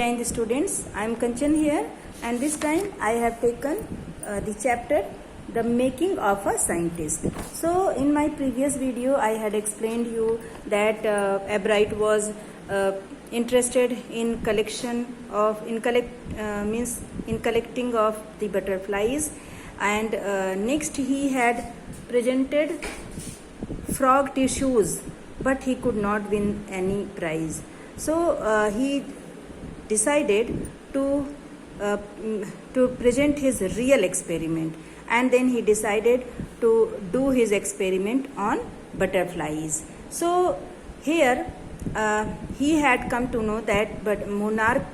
And students, I am Kanchan here, and this time I have taken the chapter The Making of a Scientist. So in my previous video I had explained you that Ebright was interested in collecting of the butterflies, and next he had presented frog tissues, but he could not win any prize. So he decided to present his real experiment, and then he decided to do his experiment on butterflies. So here he had come to know that monarch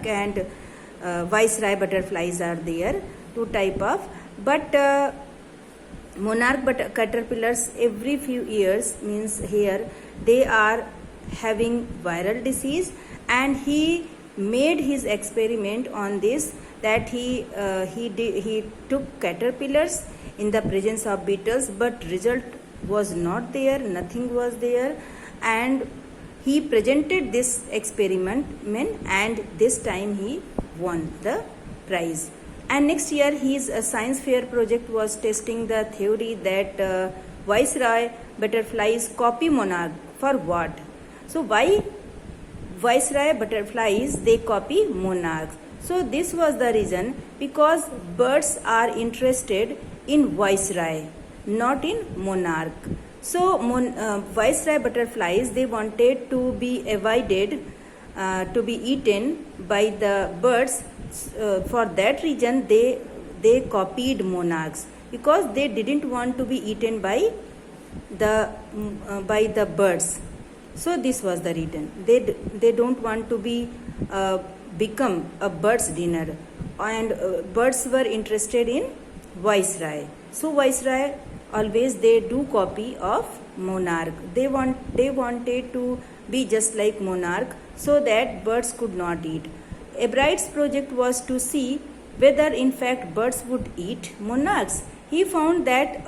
and viceroy butterflies are there, two type of, but monarch caterpillars every few years, means here they are having viral disease, and he made his experiment on this, that he took caterpillars in the presence of beetles, but result was not there, nothing was there, and he presented this experiment, and this time he won the prize. And next year his science fair project was testing the theory that viceroy butterflies copy monarch. For what? So why viceroy butterflies they copy monarchs? So this was the reason, because birds are interested in viceroy, not in monarch. So viceroy butterflies, they wanted to be avoided to be eaten by the birds. For that reason they copied monarchs, because they didn't want to be eaten by the birds. So this was the reason. They don't want to be become a bird's dinner, and birds were interested in viceroy. So viceroy always they do copy of monarch. They wanted to be just like monarch, so that birds could not eat. Ebright's project was to see whether in fact birds would eat monarchs. He found that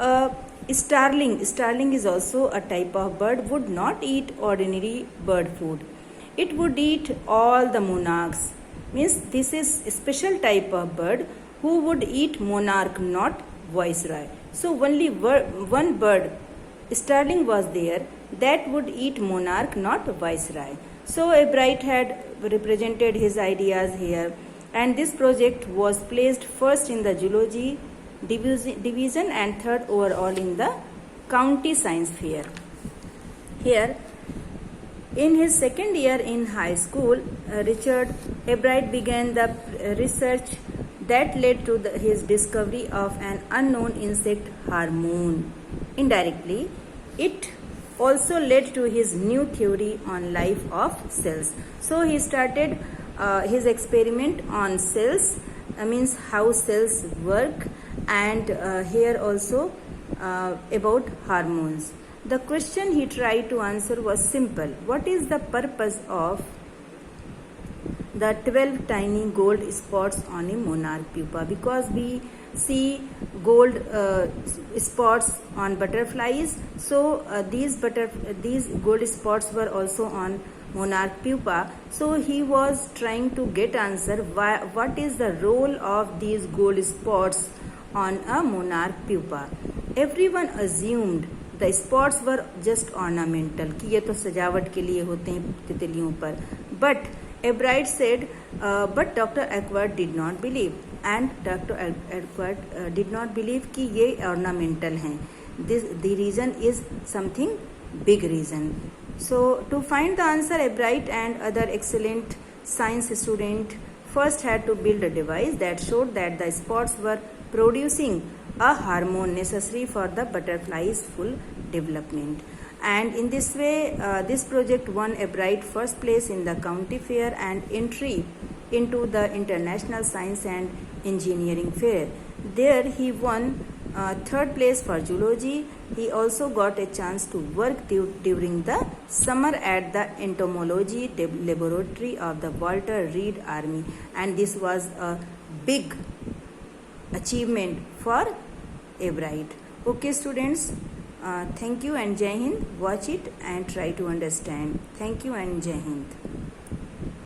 starling is also a type of bird, would not eat ordinary bird food. It would eat all the monarchs. Means this is a special type of bird who would eat monarch, not viceroy. So only one bird, starling, was there that would eat monarch, not viceroy. So Ebright had represented his ideas here, and this project was placed first in the zoology division and third overall in the county science fair. Here, in his second year in high school, Richard Ebright began the research that led to his discovery of an unknown insect hormone. Indirectly, it also led to his new theory on life of cells. So he started his experiment on cells, means how cells work, and here also about hormones. The question he tried to answer was simple: what is the purpose of the 12 tiny gold spots on a monarch pupa? Because we see gold spots on butterflies, so these gold spots were also on monarch pupa. So he was trying to get answer what is the role of these gold spots on a monarch pupa. Everyone assumed the spots were just ornamental, कि ये तो सजावट के लिए होते हैं तितलियों पर. But Ebright said, but Dr. Eckert did not believe, and Dr. Eckert did not believe कि ये ornamental हैं. The reason is something big reason. So to find the answer, Ebright and other excellent science students first had to build a device that showed that the spots were producing a hormone necessary for the butterfly's full development. And in this way, this project won Ebright first place in the county fair and entry into the International Science and Engineering Fair. There he won third place for zoology. He also got a chance to work during the summer at the entomology laboratory of the Walter Reed Army, and this was a big achievement for Ebright. Okay students, thank you and Jai Hind. Watch it and try to understand. Thank you and Jai Hind.